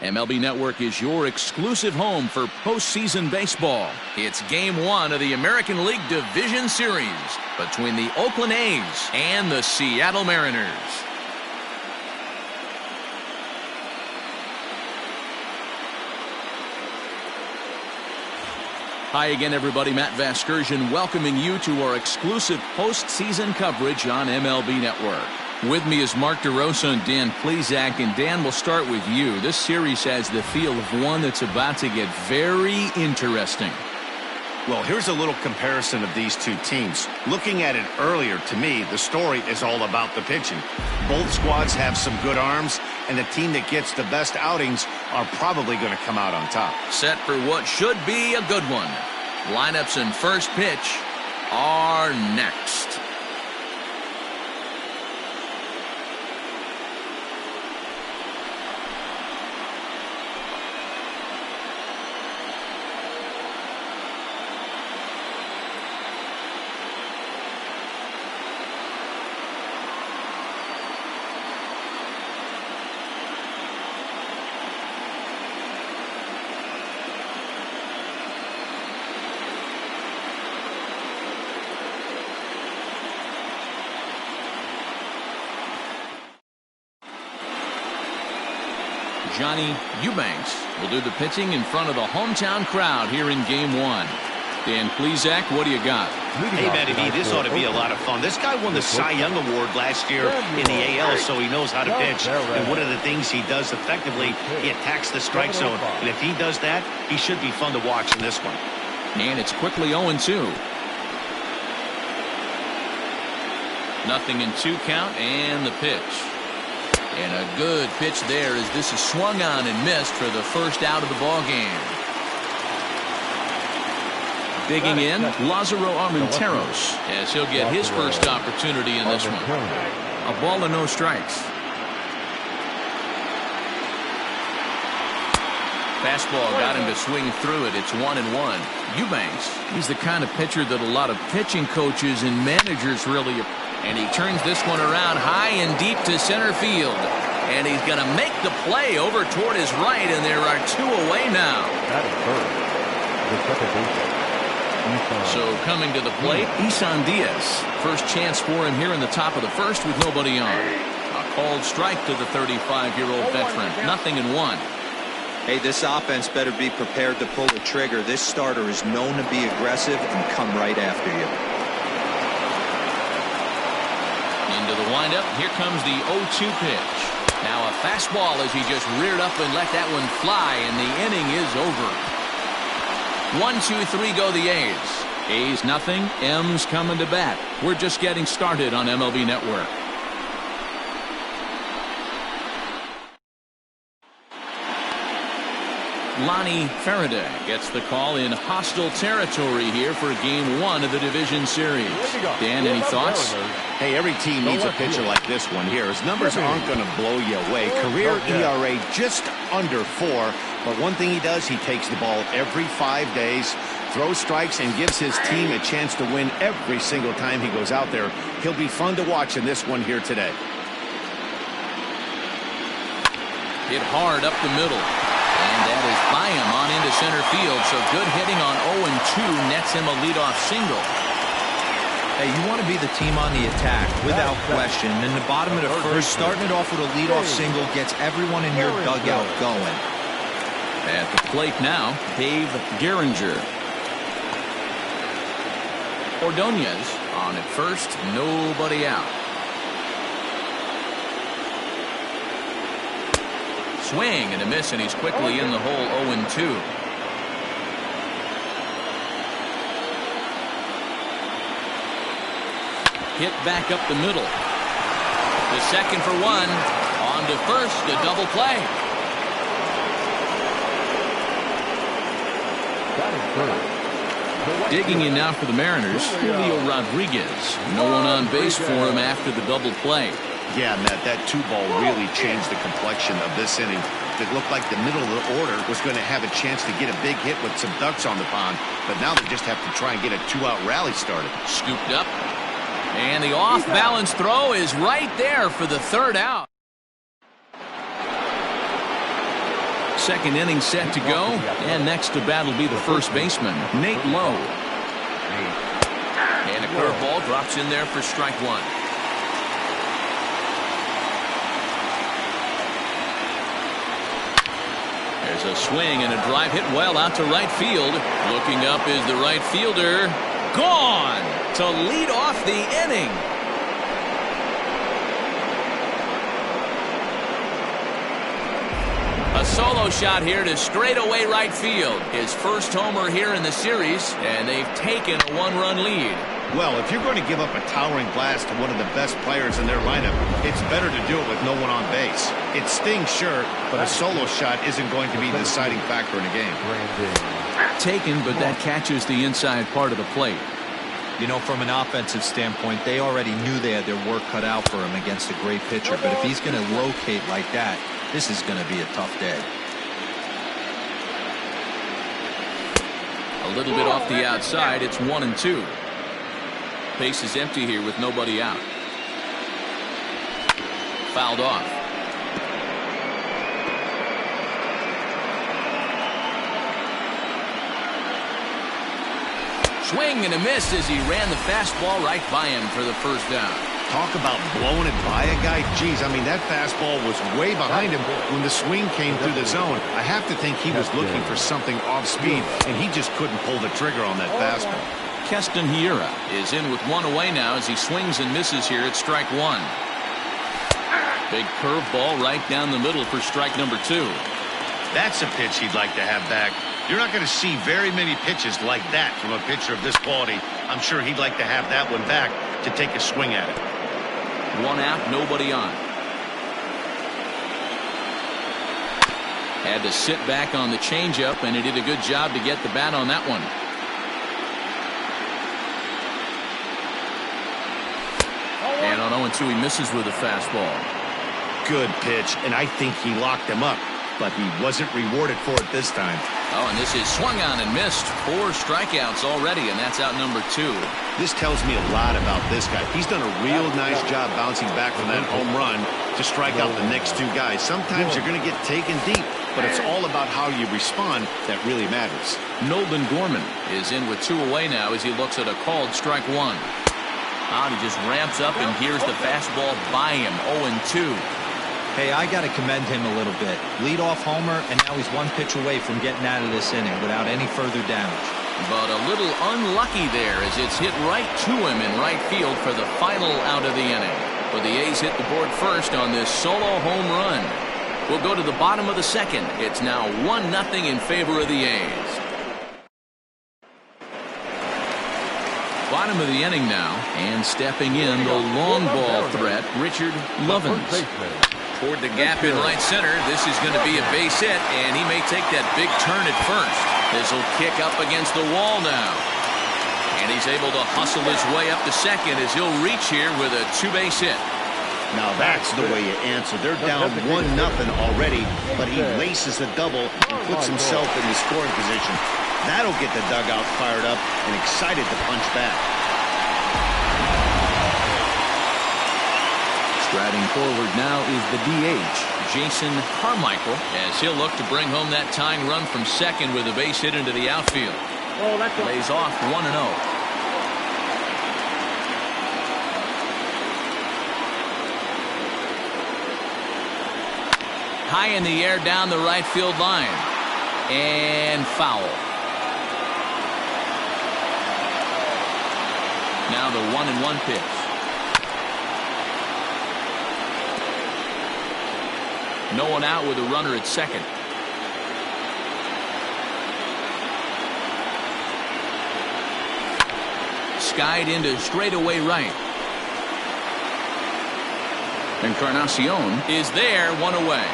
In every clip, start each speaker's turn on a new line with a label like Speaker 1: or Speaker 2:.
Speaker 1: MLB Network is your exclusive home for postseason baseball. It's Game 1 of the American League Division Series between the Oakland A's and the Seattle Mariners. Hi again, everybody. Matt Vasgersian welcoming you to our exclusive postseason coverage on MLB Network. With me is Mark DeRosa and Dan Plesac. And Dan, we'll start with you. This series has the feel of one that's about to get very interesting.
Speaker 2: Well, here's a little comparison of these two teams. Looking at it earlier, to me, the story is all about the pitching. Both squads have some good arms, and the team that gets the best outings are probably going to come out on top.
Speaker 1: Set for what should be a good one. Lineups and first pitch are next. Johnny Eubanks will do the pitching in front of the hometown crowd here in Game 1. Dan Plesac, what do you got?
Speaker 2: Hey, Matty B, this ought to be a lot of fun. This guy won the Cy Young Award last year in the AL, so he knows how to pitch. And one of the things he does effectively, he attacks the strike zone. And if he does that, he should be fun to watch in this one.
Speaker 1: And it's quickly 0-2. Nothing in 2 count, and the pitch. And a good pitch there as this is swung on and missed for the first out of the ball game. Digging in, Lázaro Armenteros, as he'll get his first opportunity in this one. A ball and no strikes. Fastball got him to swing through it. It's 1-1. Eubanks, he's the kind of pitcher that a lot of pitching coaches and managers really. And he turns this one around high and deep to center field. And he's going to make the play over toward his right, and there are 2 away now. So coming to the plate, Isan Diaz. First chance for him here in the top of the first with nobody on. A called strike to the 35-year-old veteran. 0-1.
Speaker 3: Hey, this offense better be prepared to pull the trigger. This starter is known to be aggressive and come right after you.
Speaker 1: Into the windup. Here comes the 0-2 pitch. Now a fastball as he just reared up and let that one fly, and the inning is over. 1-2-3 go the A's. A's nothing. M's coming to bat. We're just getting started on MLB Network. Lonnie Faraday gets the call in hostile territory here for Game 1 of the Division Series. Dan, any thoughts?
Speaker 2: Hey, every team needs a pitcher like this one here. His numbers aren't going to blow you away. Career ERA just under 4. But one thing he does, he takes the ball every 5 days, throws strikes, and gives his team a chance to win every single time he goes out there. He'll be fun to watch in this one here today.
Speaker 1: Hit hard up the middle. And that is by him on into center field. So good hitting on 0-2 nets him a leadoff single.
Speaker 3: Hey, you want to be the team on the attack, without question. In the bottom of the first, starting it off with a leadoff single gets everyone in your dugout going.
Speaker 1: At the plate now, Dave Gehringer. Ordonez on at first, nobody out. Swing and a miss, and he's quickly in the hole. 0-2. Hit back up the middle. The second for 1. On to first, a double play. Digging in now for the Mariners, Julio Rodriguez. No one on base for him after the double play.
Speaker 2: Yeah, Matt, that 2-ball really changed the complexion of this inning. It looked like the middle of the order was going to have a chance to get a big hit with some ducks on the pond, but now they just have to try and get a 2-out rally started.
Speaker 1: Scooped up, and the off-balance throw is right there for the 3rd out. second inning set to go, and next to bat will be the first baseman, Nate Lowe. And a curveball drops in there for strike one. There's a swing and a drive hit well out to right field. Looking up is the right fielder. Gone to lead off the inning. A solo shot here to straightaway right field. His first homer here in the series, and they've taken a one-run lead.
Speaker 2: Well, if you're going to give up a towering blast to one of the best players in their lineup, it's better to do it with no one on base. It stings, sure, but a solo shot isn't going to be the deciding factor in a game.
Speaker 1: Taken, but that catches the inside part of the plate.
Speaker 3: You know, from an offensive standpoint, they already knew they had their work cut out for him against a great pitcher. But if he's going to locate like that, this is going to be a tough day.
Speaker 1: A little bit off the outside. It's 1-2. Base is empty here with nobody out. Fouled off. Swing and a miss as he ran the fastball right by him for the first down.
Speaker 2: Talk about blowing it by a guy. Geez, I mean, that fastball was way behind him when the swing came through the zone. I have to think he was looking for something off speed, and he just couldn't pull the trigger on that fastball.
Speaker 1: Keston Hiura is in with one away now as he swings and misses here at strike one. Big curveball right down the middle for strike number two.
Speaker 2: That's a pitch he'd like to have back. You're not going to see very many pitches like that from a pitcher of this quality. I'm sure he'd like to have that one back to take a swing at it.
Speaker 1: One out, nobody on. Had to sit back on the changeup, and he did a good job to get the bat on that one. And on 0-2, he misses with a fastball.
Speaker 2: Good pitch, and I think he locked him up, but he wasn't rewarded for it this time.
Speaker 1: Oh, and this is swung on and missed. 4 strikeouts already, and that's out number 2.
Speaker 2: This tells me a lot about this guy. He's done a real nice job bouncing back from that home run to strike out the next 2 guys. Sometimes you're going to get taken deep, but it's all about how you respond that really matters.
Speaker 1: Nolan Gorman is in with 2 away now as he looks at a called strike 1. He just ramps up, and here's the fastball by him. 0-2.
Speaker 3: Hey, I got to commend him a little bit. Leadoff homer, and now he's 1 pitch away from getting out of this inning without any further damage.
Speaker 1: But a little unlucky there as it's hit right to him in right field for the final out of the inning. But the A's hit the board first on this solo home run. We'll go to the bottom of the second. It's now 1-0 in favor of the A's. Bottom of the inning now, and stepping in the long ball threat, Richard Lovins. Toward the gap in right center. This is going to be a base hit, and he may take that big turn at first. This will kick up against the wall now. And he's able to hustle his way up to second as he'll reach here with a 2-base hit.
Speaker 2: Now that's the way you answer. They're down 1-0 already, but he laces a double and puts himself in the scoring position. That'll get the dugout fired up and excited to punch back.
Speaker 1: Striding forward now is the DH, Jason Carmichael, as he'll look to bring home that tying run from second with a base hit into the outfield. Lays off 1-0. High in the air down the right field line. And foul. Now the 1-1 pitch. No one out with a runner at second. Skied into straightaway right. Encarnacion is there, 1 away.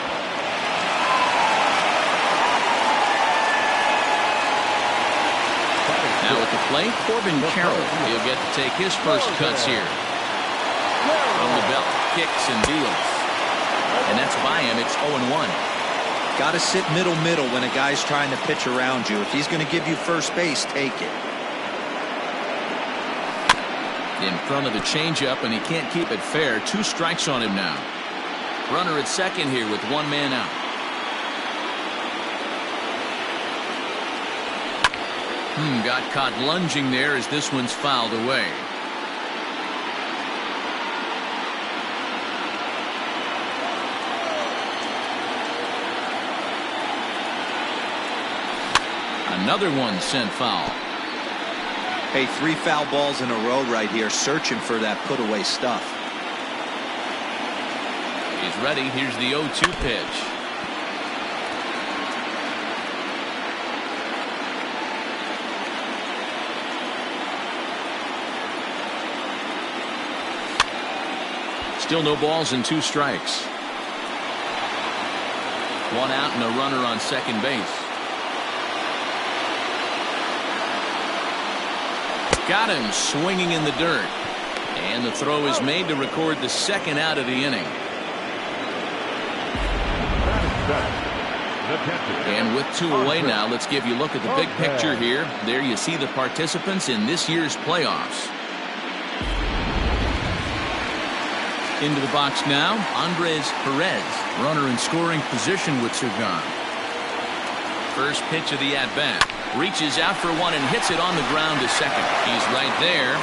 Speaker 1: Now at the plate, Corbin Carroll. He'll get to take his first cuts here. From the belt, kicks and deals. And that's by him. It's 0-1.
Speaker 3: Got to sit middle when a guy's trying to pitch around you. If he's going to give you first base, take it.
Speaker 1: In front of the changeup, and he can't keep it fair. 2 strikes on him now. Runner at second here with 1 man out. Got caught lunging there as this one's fouled away. Another one sent foul.
Speaker 3: Hey, 3 foul balls in a row right here, searching for that put-away stuff.
Speaker 1: He's ready. Here's the 0-2 pitch. Still no balls and 2 strikes. 1 out and a runner on second base. Got him swinging in the dirt. And the throw is made to record the 2nd out of the inning. And with 2 away now, let's give you a look at the big picture here. There you see the participants in this year's playoffs. Into the box now, Andres Perez, runner in scoring position with 2 gone. First pitch of the at-bat. Reaches out for one and hits it on the ground to second. He's right there.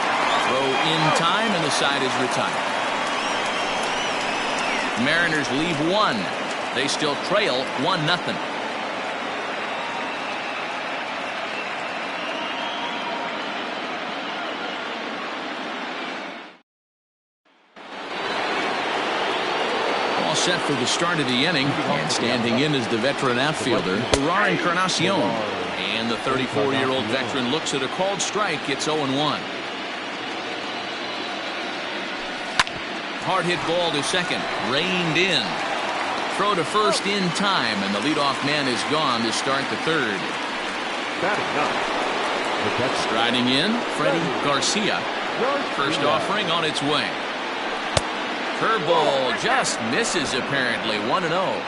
Speaker 1: Throw in time and the side is retired. Mariners leave 1. They still trail 1-0. All set for the start of the inning, and standing in is the veteran outfielder, Uriah Encarnacion. And the 34-year-old veteran looks at a called strike. It's 0-1. Hard hit ball to second. Reined in. Throw to first in time, and the leadoff man is gone to start the 3rd. Striding in, Freddie Garcia. First offering on its way. Curveball just misses apparently. 1-0.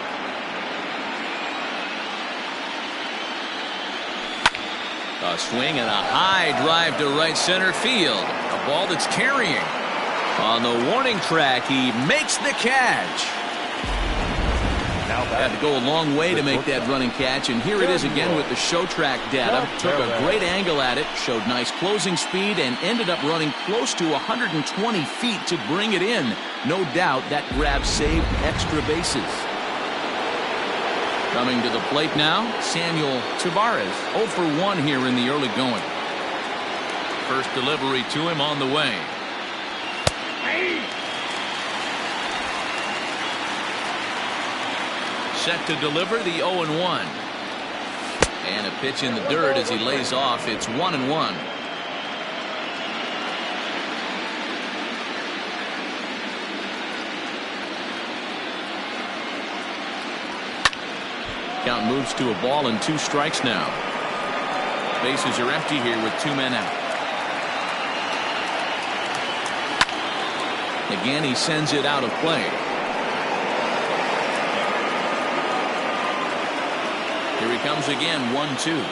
Speaker 1: A swing and a high drive to right center field. A ball that's carrying. On the warning track, he makes the catch. Had to go a long way to make that running catch, and here it is again with the show track data. Took a great angle at it, showed nice closing speed, and ended up running close to 120 feet to bring it in. No doubt that grab saved extra bases. Coming to the plate now, Samuel Taveras, 0 for 1 here in the early going. First delivery to him on the way. Set to deliver the 0-1. And a pitch in the dirt as he lays off. It's 1-1. Count moves to a ball and 2 strikes now. Bases are empty here with 2 men out. Again, he sends it out of play. Here he comes again, 1-2.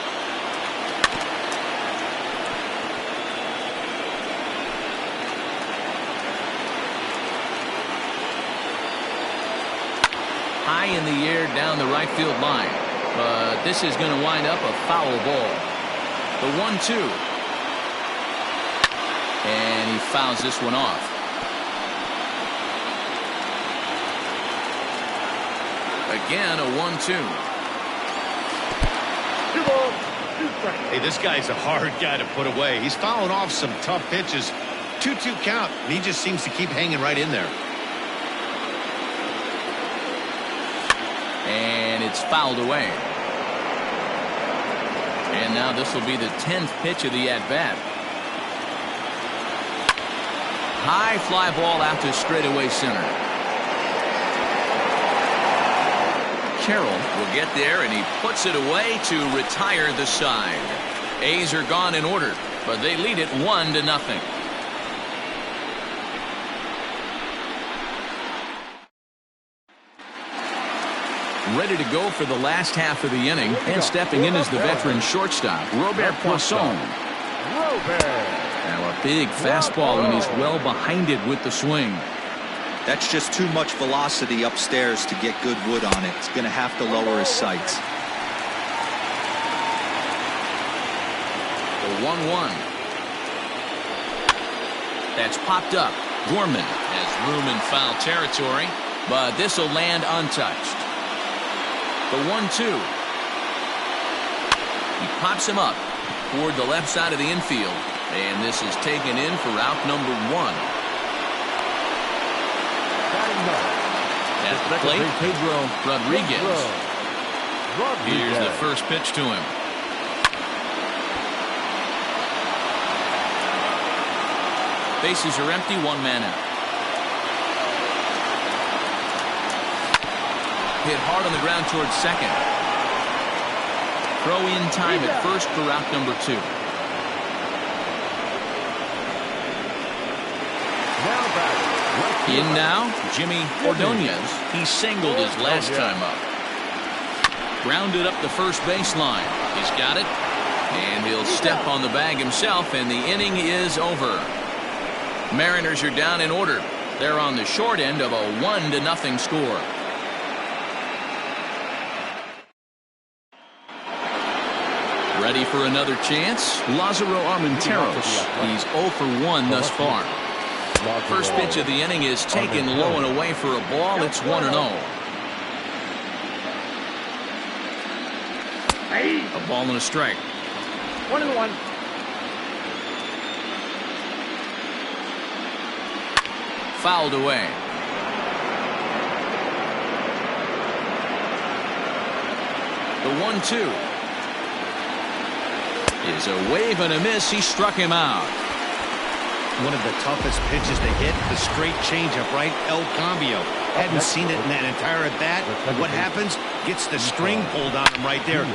Speaker 1: High in the air down the right field line. But this is going to wind up a foul ball. The 1-2. And he fouls this one off. Again, a 1-2.
Speaker 2: Hey, this guy's a hard guy to put away. He's fouling off some tough pitches. 2-2 count, and he just seems to keep hanging right in there.
Speaker 1: And it's fouled away. And now this will be the 10th pitch of the at-bat. High fly ball out to straightaway center. Carroll will get there, and he puts it away to retire the side. A's are gone in order, but they lead it 1-0. Ready to go for the last half of the inning, and stepping in is the veteran shortstop, Robert Poisson. Now a big fastball, and he's well behind it with the swing.
Speaker 3: That's just too much velocity upstairs to get good wood on it. It's going to have to lower his sights.
Speaker 1: 1-1. That's popped up. Gorman has room in foul territory, but this will land untouched. The 1-2. He pops him up toward the left side of the infield, and this is taken in for out number 1. At the plate, Rodriguez. Here's the first pitch to him. Bases are empty, 1 man out. Hit hard on the ground towards second. Throw in time at first for out number 2. In now, Jimmy Ordonez. He singled his last time up. Grounded up the first baseline. He's got it. And he'll step on the bag himself, and the inning is over. Mariners are down in order. They're on the short end of a 1-0 score. Ready for another chance? Lázaro Armenteros. He's 0 for 1 thus far. First pitch of the inning is taken low and away for a ball. It's 1-0. A ball and a strike.
Speaker 4: 1-1.
Speaker 1: Fouled away. The 1-2 is a wave and a miss. He struck him out.
Speaker 2: One of the toughest pitches to hit, the straight changeup, right? El Cambio. Hadn't seen it in that entire at bat. What happens? Gets the string pulled on him right there.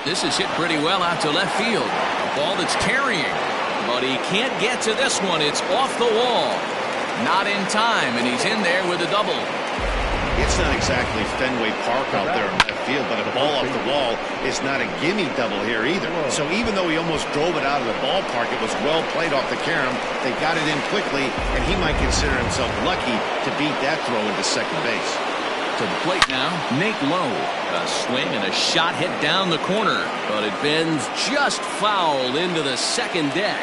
Speaker 1: This is hit pretty well out to left field. A ball that's carrying, but he can't get to this one. It's off the wall. Not in time, and he's in there with a double.
Speaker 2: It's not exactly Fenway Park out there in left field, but a ball off the wall is not a gimme double here either. So even though he almost drove it out of the ballpark, it was well played off the carom. They got it in quickly, and he might consider himself lucky to beat that throw into second base.
Speaker 1: To the plate now, Nate Lowe. A swing and a shot hit down the corner, but it bends just foul into the second deck.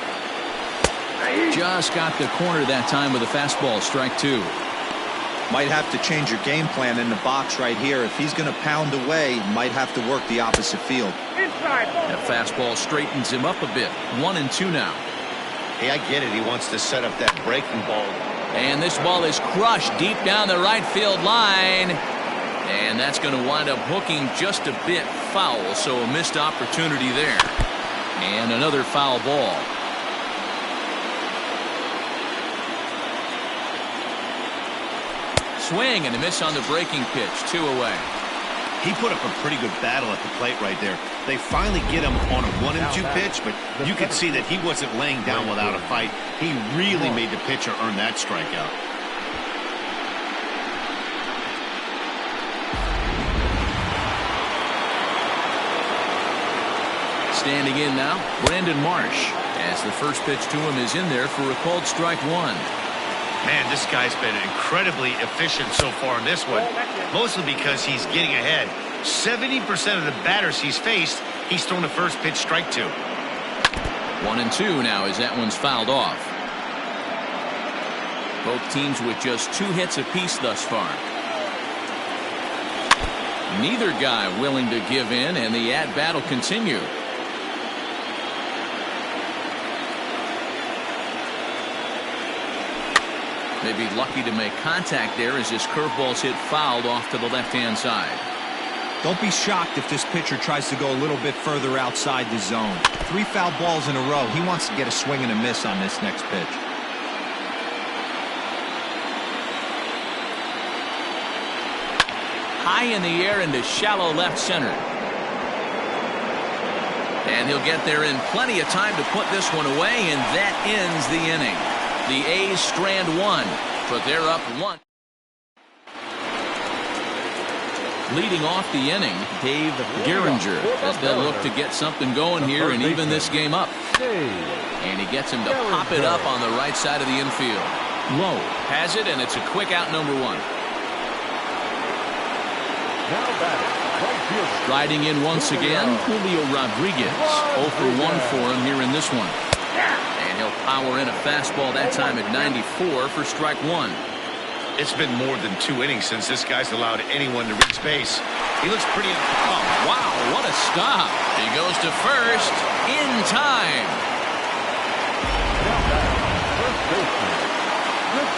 Speaker 1: Just got the corner that time with a fastball, strike 2.
Speaker 3: Might have to change your game plan in the box right here. If he's going to pound away, might have to work the opposite field.
Speaker 1: That fastball straightens him up a bit. 1-2 now.
Speaker 2: Hey, I get it. He wants to set up that breaking ball.
Speaker 1: And this ball is crushed deep down the right field line. And that's going to wind up hooking just a bit foul, so a missed opportunity there. And another foul ball. Swing and a miss on the breaking pitch. 2 away.
Speaker 2: He put up a pretty good battle at the plate right there. They finally get him on a 1-2 pitch, but you could see that he wasn't laying down without a fight. He really made the pitcher earn that strikeout.
Speaker 1: Standing in now, Brandon Marsh, as the first pitch to him is in there for a called strike 1.
Speaker 5: Man, this guy's been incredibly efficient so far in this one, mostly because he's getting ahead. 70% of the batters he's faced, he's thrown the first pitch strike to.
Speaker 1: 1-2 now as that one's fouled off. Both teams with just 2 hits apiece thus far. Neither guy willing to give in, and the at-bat will continue. Maybe lucky to make contact there as this curveball's hit fouled off to the left-hand side.
Speaker 3: Don't be shocked if this pitcher tries to go a little bit further outside the zone. 3 foul balls in a row. He wants to get a swing and a miss on this next pitch.
Speaker 1: High in the air into shallow left center. And he'll get there in plenty of time to put this one away, and that ends the inning. The A's strand 1, but they're up 1. Leading off the inning, Dave Gehringer, as they'll look to get something going here and even this game up. And he gets him to pop it up on the right side of the infield. Lowe has it, and it's a quick out number 1. Striding in once again, Julio Rodriguez. 0 for 1 for him here in this one. And he'll power in a fastball that time at 94 for strike one.
Speaker 5: It's been more than 2 innings since this guy's allowed anyone to reach base. He looks pretty.
Speaker 1: Oh, wow, what a stop. He goes to first in time.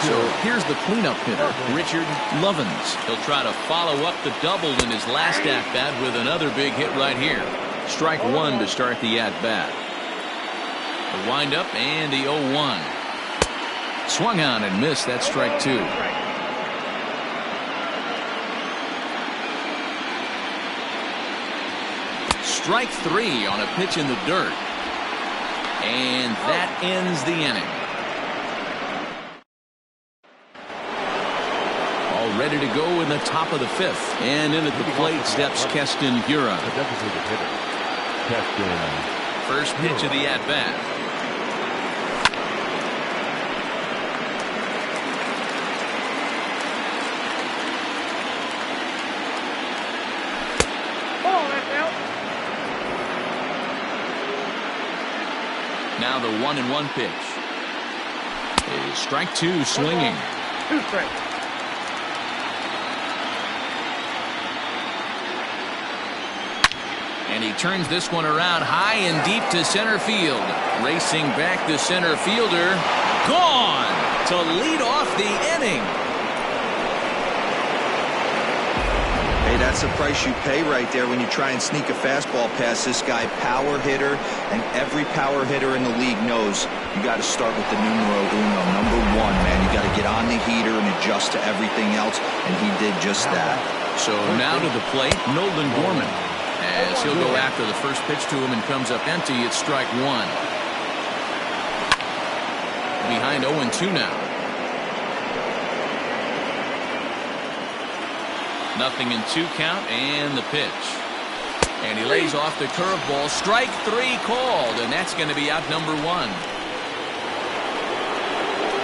Speaker 1: So here's the cleanup hitter, Richard Lovins. He'll try to follow up the double in his last at-bat with another big hit right here. Strike one to start the at-bat. The windup and the 0-1. Swung on and missed. That's strike two. Strike three on a pitch in the dirt. And that ends the inning. All ready to go in the top of the fifth. And in at the plate steps Keston Hiura. First pitch of the at-bat. Now the 1-1 pitch. Is strike two swinging. And he turns this one around high and deep to center field. Racing back the center fielder. Gone to lead off the inning.
Speaker 3: Hey, that's the price you pay right there when you try and sneak a fastball past this guy. Power hitter, and every power hitter in the league knows you got to start with the numero uno, number one, man. You got to get on the heater and adjust to everything else, and he did just that.
Speaker 1: So now to the plate, Nolan Gorman. As he'll go after the first pitch to him and comes up empty, it's strike one. Behind 0-2 now. Nothing in 2 count and the pitch. And he lays off the curveball. Strike three called, and that's going to be out number one.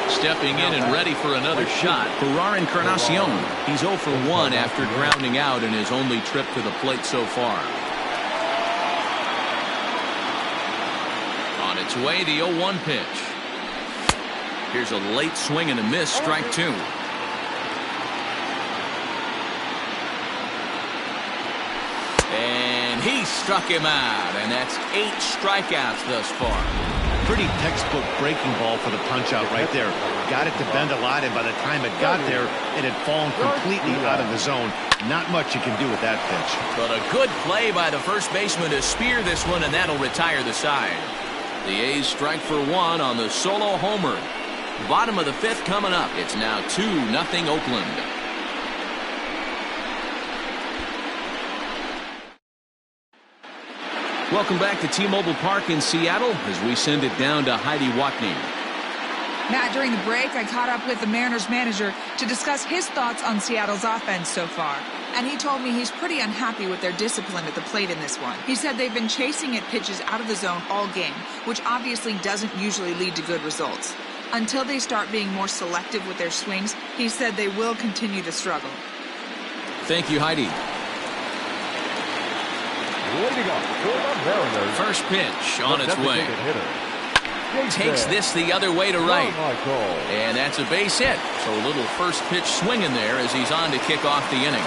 Speaker 1: Stepping in and ready for another shot, Ferrar Encarnacion. He's 0 for 1 after grounding out in his only trip to the plate so far. On its way, the 0-1 pitch. Here's a late swing and a miss, strike two. And he struck him out, and that's 8 strikeouts thus far.
Speaker 2: Pretty textbook breaking ball for the punch out right there. Got it to bend a lot, and by the time it got there, it had fallen completely out of the zone. Not much you can do with that pitch.
Speaker 1: But a good play by the first baseman to spear this one, and that'll retire the side. The A's strike for one on the solo homer. Bottom of the fifth coming up. It's now 2-0 Oakland. Welcome back to T-Mobile Park in Seattle as we send it down to Heidi Watney.
Speaker 4: Matt, during the break, I caught up with the Mariners manager to discuss his thoughts on Seattle's offense so far. And he told me he's pretty unhappy with their discipline at the plate in this one. He said they've been chasing at pitches out of the zone all game, which obviously doesn't usually lead to good results. Until they start being more selective with their swings, he said they will continue to struggle.
Speaker 1: Thank you, Heidi. First pitch on its way. Takes this the other way to right. And that's a base hit. So a little first pitch swing in there as he's on to kick off the inning.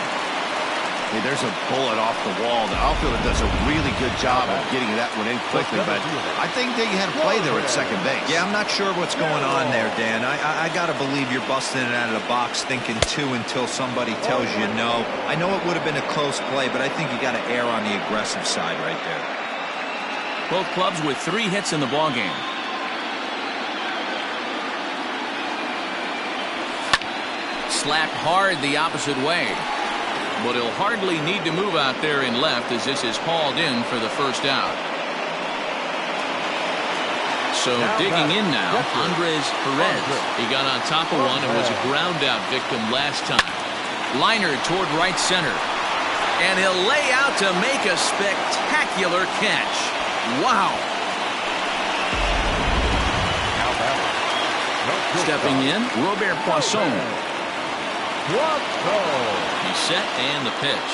Speaker 2: Hey, there's a bullet off the wall. The outfielder does a really good job of getting that one in quickly, but I think that you had a play there at second base.
Speaker 3: Yeah, I'm not sure what's going on there, Dan. I got to believe you're busting it out of the box thinking 2 until somebody tells you no. I know it would have been a close play, but I think you got to err on the aggressive side right there.
Speaker 1: Both clubs with 3 hits in the ballgame. Slapped hard the opposite way. But he'll hardly need to move out there in left as this is hauled in for the first out. So digging in now, Andres Perez. He got on top of one and was a ground out victim last time. Liner toward right center. And he'll lay out to make a spectacular catch. Wow. Stepping in, Robert Poisson. He's set and the pitch.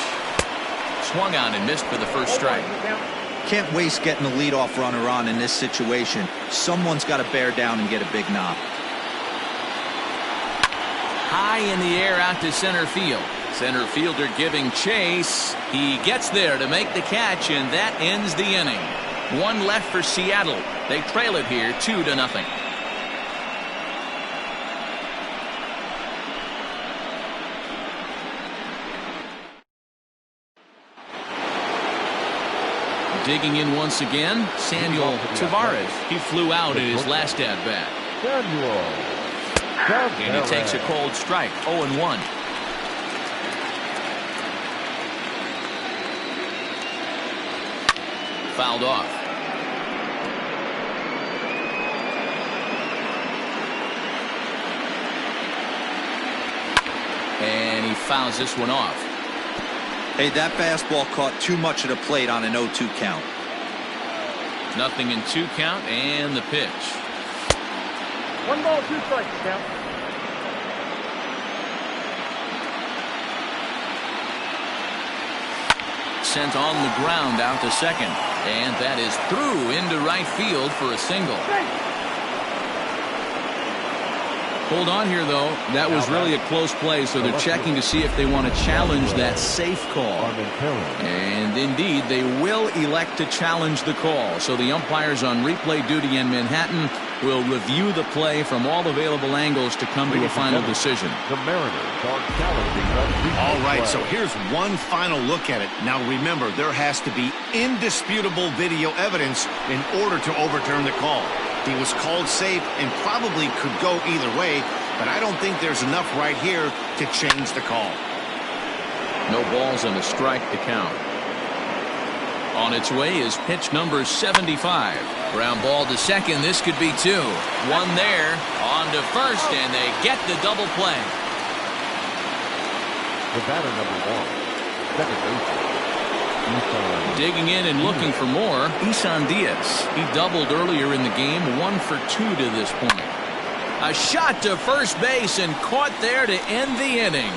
Speaker 1: Swung on and missed for the first strike.
Speaker 3: Can't waste getting the leadoff runner on in this situation. Someone's got to bear down and get a big knock.
Speaker 1: High in the air out to center field. Center fielder giving chase. He gets there to make the catch, and that ends the inning. One left for Seattle. They trail it here 2-0. Digging in once again, Samuel Tavares. He flew out in his last at-bat. And he takes a cold strike, 0-1. Fouled off. And he fouls this one off.
Speaker 3: Hey, that fastball caught too much of the plate on an 0-2 count.
Speaker 1: Nothing in 2 count, and the pitch.
Speaker 6: 1 ball, 2 strikes, count.
Speaker 1: Sent on the ground out to second, and that is through into right field for a single. Hold on here, though. That was really a close play, so they're checking to see if they want to challenge that safe call. And indeed, they will elect to challenge the call. So the umpires on replay duty in Manhattan will review the play from all available angles to come to a final decision.
Speaker 7: The Mariners are challenging.
Speaker 2: All right, so here's one final look at it. Now remember, there has to be indisputable video evidence in order to overturn the call. He was called safe and probably could go either way, but I don't think there's enough right here to change the call.
Speaker 1: No balls and a strike to count. On its way is pitch number 75. Ground ball to second. This could be 2. One there. On to first, and they get the double play.
Speaker 7: The batter, number 1, second baseman.
Speaker 1: Digging in and looking for more, Isan Diaz. He doubled earlier in the game, 1 for 2 to this point. A shot to first base and caught there to end the inning.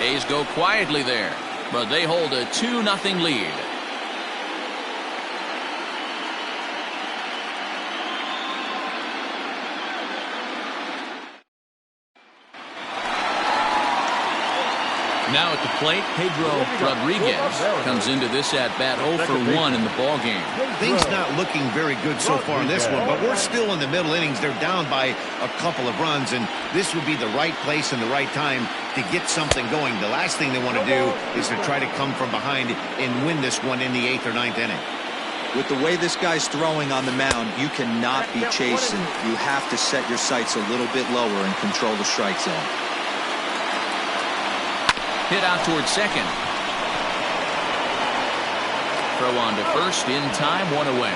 Speaker 1: A's go quietly there, but they hold a 2-0 lead. Now at the plate, Pedro Rodriguez comes into this at-bat 0 for 1 in the ballgame.
Speaker 2: Things not looking very good so far in this one, but we're still in the middle innings. They're down by a couple of runs, and this would be the right place and the right time to get something going. The last thing they want to do is to try to come from behind and win this one in the 8th or 9th inning.
Speaker 3: With the way this guy's throwing on the mound, you cannot be chasing. You have to set your sights a little bit lower and control the strike zone.
Speaker 1: Hit out towards second. Throw on to first in time, 1 away.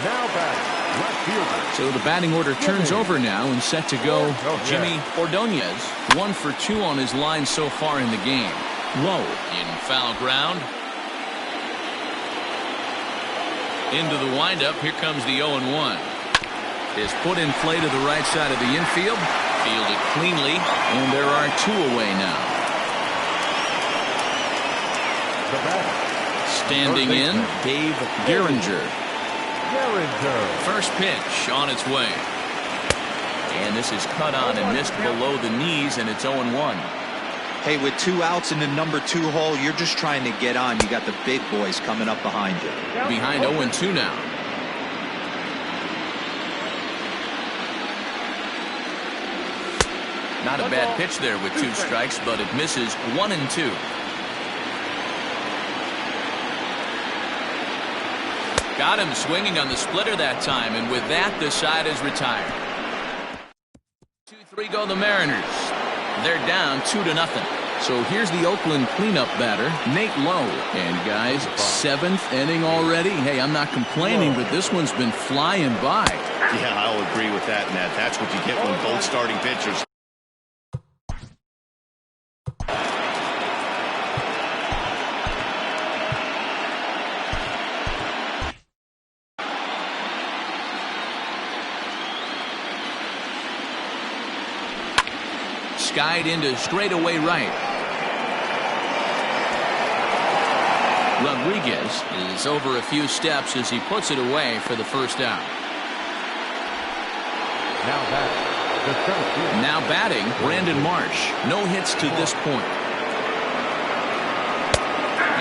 Speaker 7: Now batting, left fielder.
Speaker 1: So the batting order turns over now and set to go. Jimmy Ordonez, 1 for 2 on his line so far in the game. Low in foul ground. Into the windup. Here comes the 0-1. Is put in play to the right side of the infield. Fielded cleanly, and there are 2 away now.
Speaker 7: The batter.
Speaker 1: Standing in, Dave Gehringer. First pitch on its way. And this is cut on and missed below the knees, and it's 0-1.
Speaker 3: Hey, with 2 outs in the number 2 hole, you're just trying to get on. You got the big boys coming up behind you.
Speaker 1: Behind 0-2 now. Not a bad pitch there with 2 strikes, but it misses 1 and 2. Got him swinging on the splitter that time, and with that, the side is retired. 2-3 go the Mariners. They're down 2-0. So here's the Oakland cleanup batter, Nate Lowe. And guys, 7th inning already. Hey, I'm not complaining, but this one's been flying by.
Speaker 2: Yeah, I'll agree with that, Matt. That's what you get when both starting pitchers.
Speaker 1: skied into straightaway right. Rodriguez is over a few steps as he puts it away for the first out. Now batting, Brandon Marsh. No hits to this point.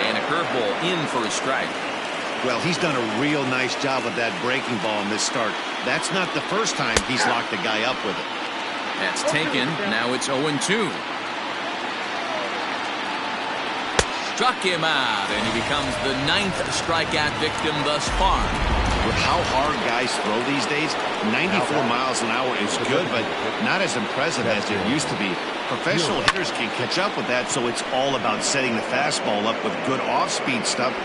Speaker 1: And a curveball in for a strike.
Speaker 2: Well, he's done a real nice job with that breaking ball in this start. That's not the first time he's locked a guy up with it.
Speaker 1: That's taken. Now it's 0-2. Struck him out, and he becomes the 9th strikeout victim thus far.
Speaker 2: With how hard guys throw these days, 94 miles an hour is good, but not as impressive as it used to be. Professional hitters can catch up with that, so it's all about setting the fastball up with good off-speed stuff.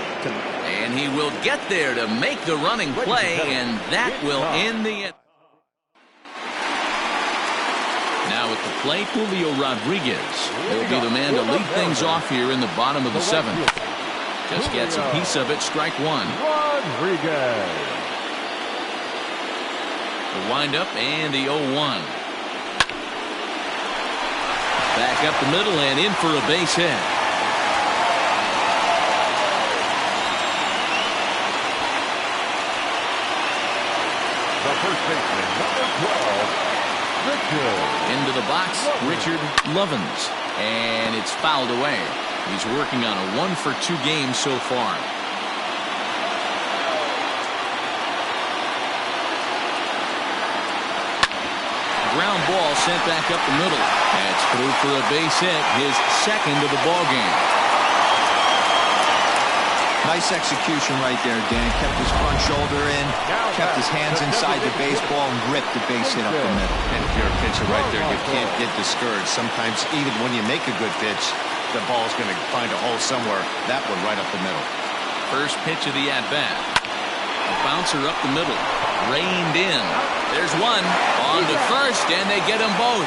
Speaker 1: And he will get there to make the running play, and that will end the... Now at the plate, Julio Rodriguez. He'll be the man to lead things off here in the bottom of the 7th. Just gets a piece of it, strike one.
Speaker 7: Rodriguez.
Speaker 1: The windup and the 0-1. Back up the middle and in for a base hit.
Speaker 7: The first baseman, number 12.
Speaker 1: Into the box, Richard Lovins, and it's fouled away. He's working on a 1-for-2 game so far. Ground ball sent back up the middle. That's through for a base hit, his second of the ball game.
Speaker 3: Nice execution right there, Dan. Kept his front shoulder in, kept his hands inside the baseball, and ripped the base hit up the middle.
Speaker 2: And if you're a pitcher right there, you can't get discouraged. Sometimes even when you make a good pitch, the ball's going to find a hole somewhere. That one right up the middle.
Speaker 1: First pitch of the at-bat. A bouncer up the middle. Reined in. There's one. On to first, and they get them both.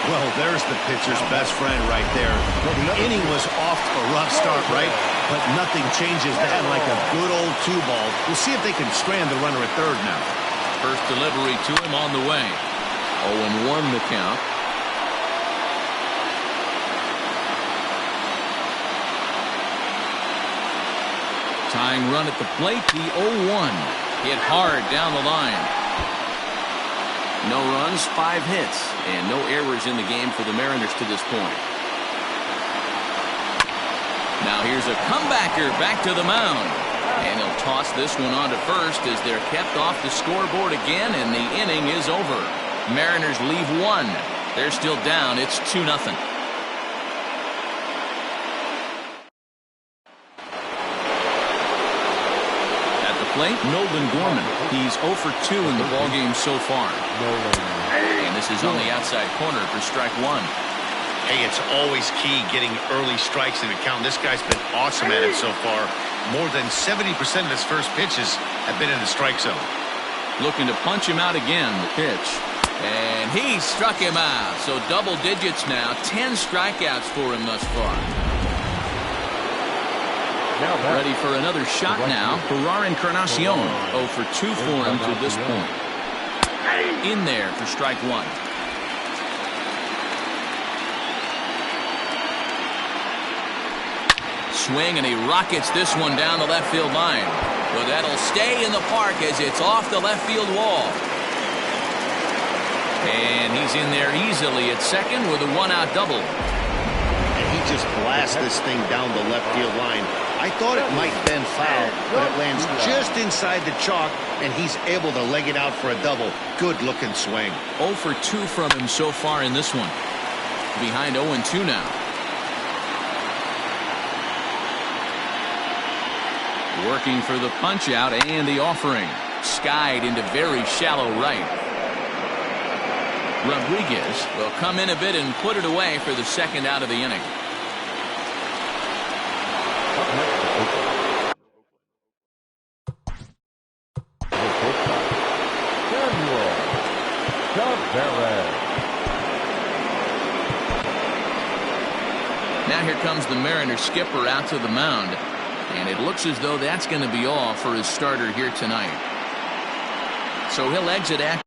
Speaker 2: Well, there's the pitcher's best friend right there. The inning was off to a rough start, right? But nothing changes that like a good old 2-ball. We'll see if they can strand the runner at third now.
Speaker 1: First delivery to him on the way. 0-1 the count. Tying run at the plate, the 0-1. Hit hard down the line. No runs, 5 hits, and no errors in the game for the Mariners to this point. Now here's a comebacker back to the mound. And he'll toss this one on to first as they're kept off the scoreboard again, and the inning is over. Mariners leave 1. They're still down. It's 2-0. Plate, Nolan Gorman. He's 0 for 2 in the ballgame so far. And this is on the outside corner for strike one.
Speaker 5: Hey, it's always key getting early strikes in the count. This guy's been awesome at it so far. More than 70% of his first pitches have been in the strike zone.
Speaker 1: Looking to punch him out again, the pitch. And he struck him out. So double digits now. 10 strikeouts for him thus far. Ready for another shot now. Ferrar Encarnacion. 0 for 2 for him to this point. In there for strike one. Swing, and he rockets this one down the left field line. But that'll stay in the park as it's off the left field wall. And he's in there easily at second with a one-out double.
Speaker 2: And he just blasts this thing down the left field line. I thought it might bend foul, but it lands just inside the chalk, and he's able to leg it out for a double. Good-looking swing.
Speaker 1: 0 for 2 from him so far in this one. Behind 0-2 now. Working for the punch-out and the offering. Skied into very shallow right. Rodriguez will come in a bit and put it away for the second out of the inning. Now here comes the Mariners skipper out to the mound. And it looks as though that's going to be all for his starter here tonight. So he'll exit after.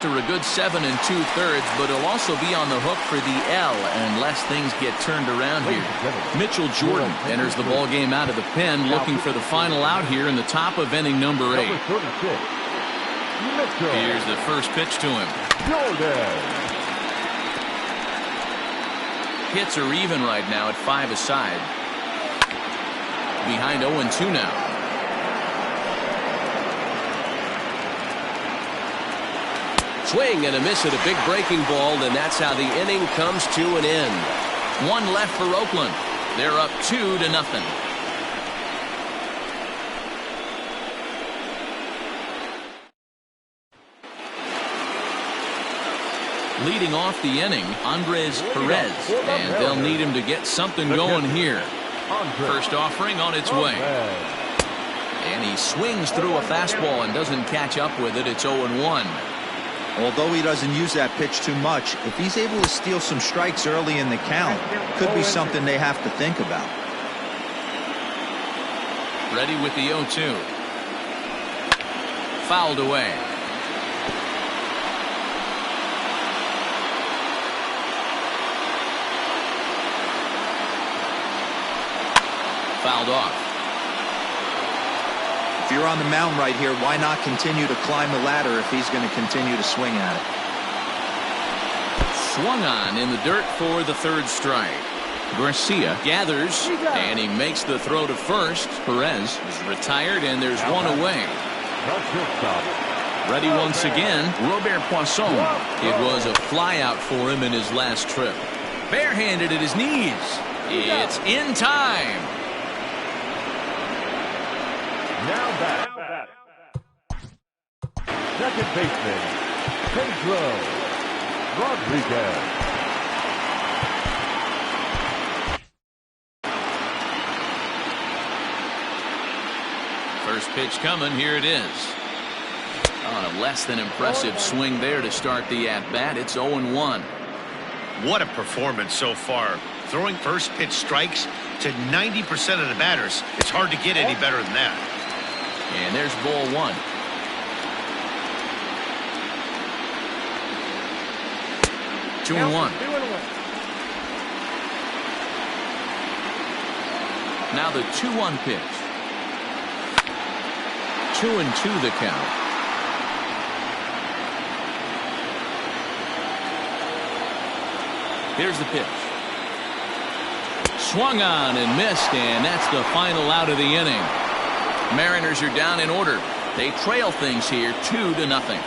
Speaker 1: After a good 7 2/3, but he'll also be on the hook for the L unless things get turned around here. Mitchell Jordan enters the ball game out of the pen, looking for the final out here in the top of inning number 8. Here's the first pitch to him. Hits are even right now at 5 aside. Behind 0-2 now. Swing and a miss at a big breaking ball, and that's how the inning comes to an end. One left for Oakland. They're up 2-0. Leading off the inning, Andres Perez, and they'll need him to get something going here. First offering on its way. And he swings through a fastball and doesn't catch up with it. It's 0-1.
Speaker 3: Although he doesn't use that pitch too much, if he's able to steal some strikes early in the count, could be something they have to think about.
Speaker 1: Ready with the 0-2. Fouled away. Fouled off.
Speaker 3: If you're on the mound right here, why not continue to climb the ladder if he's going to continue to swing at it?
Speaker 1: Swung on in the dirt for the 3rd strike. Garcia gathers, and he makes the throw to first. Perez is retired, and there's one away. Ready once again, Robert Poisson. It was a flyout for him in his last trip. Barehanded at his knees. It's in time.
Speaker 7: Now back. Second baseman, Pedro Rodriguez.
Speaker 1: First pitch coming. Here it is. On a less than impressive swing there to start the at-bat. It's 0-1.
Speaker 5: What a performance so far. Throwing first pitch strikes to 90% of the batters. It's hard to get any better than that.
Speaker 1: And there's ball 1. Two and one. Now the 2-1 pitch. 2-2 the count. Here's the pitch. Swung on and missed, and that's the final out of the inning. Mariners are down in order. They trail things here 2-0.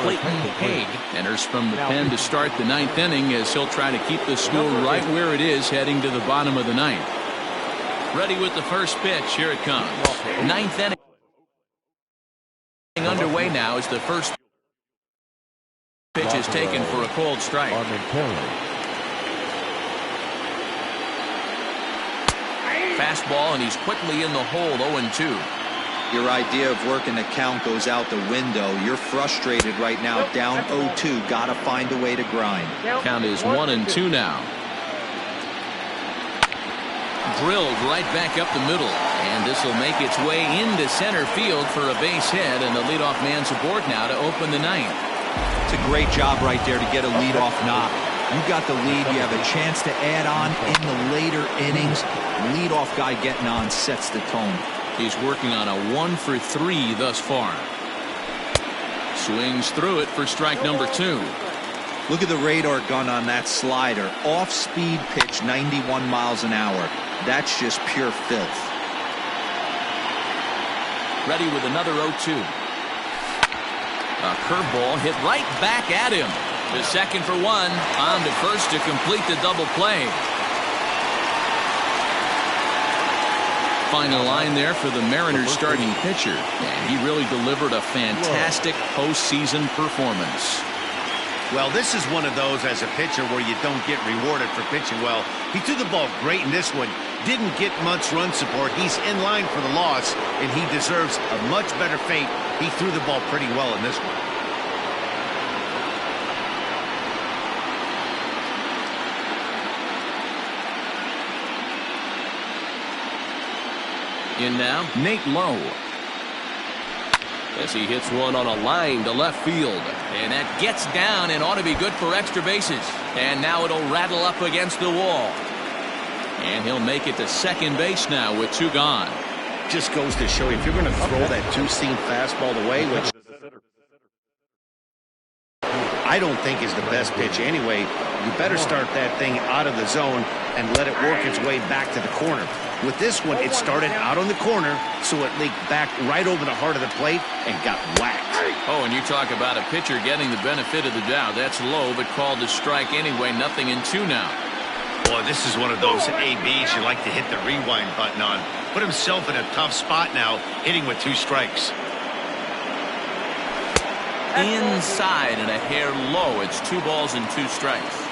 Speaker 1: Clayton Haig enters from the pen to start the 9th inning as he'll try to keep the score right where it is heading to the bottom of the 9th. Ready with the first pitch. Here it comes. 9th inning underway now as the first pitch is taken for a called strike. Fastball, and he's quickly in the hole. 0-2.
Speaker 3: Your idea of working the count goes out the window. You're frustrated right now, down 0-2. Got to find a way to grind.
Speaker 1: Count is 1-2 now. Drilled right back up the middle, and this will make its way into center field for a base hit, and the leadoff man's aboard now to open the 9th.
Speaker 3: It's a great job right there to get a leadoff knock. You got the lead. You have a chance to add on in the later innings. Leadoff guy getting on sets the tone.
Speaker 1: He's working on a 1-for-3 thus far. Swings through it for strike number 2.
Speaker 3: Look at the radar gun on that slider. Off-speed pitch, 91 miles an hour. That's just pure filth.
Speaker 1: Ready with another 0-2. A curveball hit right back at him. The second for 1. On to first to complete the double play. Final line there for the Mariners starting pitcher, and he really delivered a fantastic postseason performance.
Speaker 5: Well, this is one of those as a pitcher where you don't get rewarded for pitching well. He threw the ball great in this one. Didn't get much run support. He's in line for the loss, and he deserves a much better fate. He threw the ball pretty well in this one.
Speaker 1: In now, Nate Lowe. As he hits one on a line to left field. And that gets down and ought to be good for extra bases. And now it'll rattle up against the wall. And he'll make it to second base now with 2 gone.
Speaker 2: Just goes to show you, if you're going to throw that two-seam fastball away, which I don't think is the best pitch anyway, you better start that thing out of the zone and let it work its way back to the corner. With this one, it started out on the corner, so it leaked back right over the heart of the plate and got whacked.
Speaker 1: Oh, and you talk about a pitcher getting the benefit of the doubt. That's low, but called a strike anyway. 0-2 now.
Speaker 5: Boy, this is one of those ABs you like to hit the rewind button on. Put himself in a tough spot now, hitting with 2 strikes.
Speaker 1: Inside and a hair low. It's 2 balls and 2 strikes.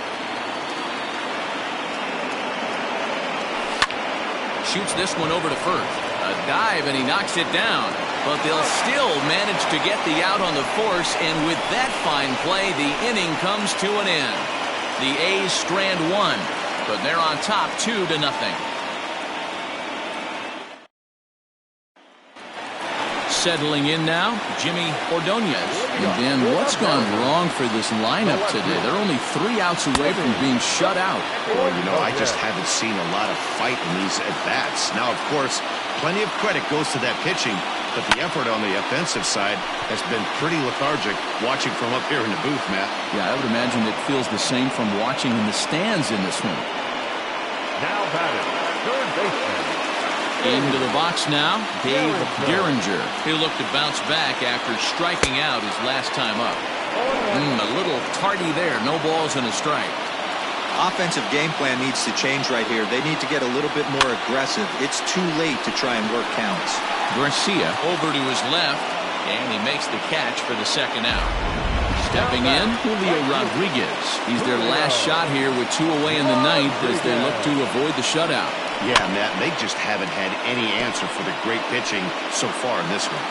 Speaker 1: Shoots this one over to first. A dive, and he knocks it down. But they'll still manage to get the out on the force, and with that fine play, the inning comes to an end. The A's strand one, but they're on top 2-0. Settling in now, Jimmy Ordonez. And then what's gone wrong for this lineup today? They're only 3 outs away from being shut out.
Speaker 2: Well, you know, I just haven't seen a lot of fight in these at-bats. Now, of course, plenty of credit goes to that pitching, but the effort on the offensive side has been pretty lethargic watching from up here in the booth, Matt.
Speaker 1: Yeah, I would imagine it feels the same from watching in the stands in this one.
Speaker 7: Now batting, third baseman.
Speaker 1: Into the box now, Dave Gehringer. He'll look to bounce back after striking out his last time up. A little tardy there. No balls and a strike.
Speaker 3: Offensive game plan needs to change right here. They need to get a little bit more aggressive. It's too late to try and work counts.
Speaker 1: Garcia over to his left, and he makes the catch for the second out. Stepping in, Julio Rodriguez. He's their last shot here with 2 away in the ninth as they look to avoid the shutout.
Speaker 2: Yeah, Matt, they just haven't had any answer for the great pitching so far in this one.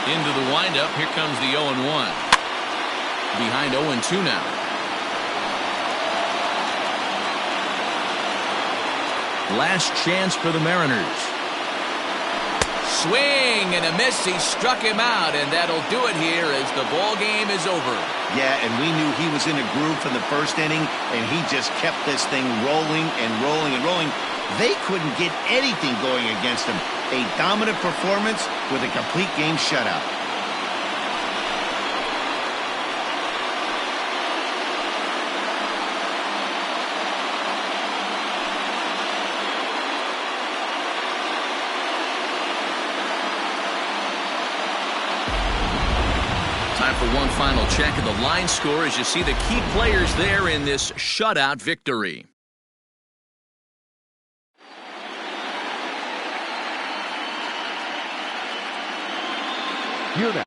Speaker 1: Into the windup, here comes the 0-1. Behind 0-2 now. Last chance for the Mariners. Swing and a miss. He struck him out, and that'll do it here as the ball game is over.
Speaker 5: Yeah, and we knew he was in a groove from the first inning, and he just kept this thing rolling and rolling and rolling. They couldn't get anything going against him. A dominant performance with a complete game shutout.
Speaker 1: Time for one final check of the line score as you see the key players there in this shutout victory.
Speaker 7: Here now,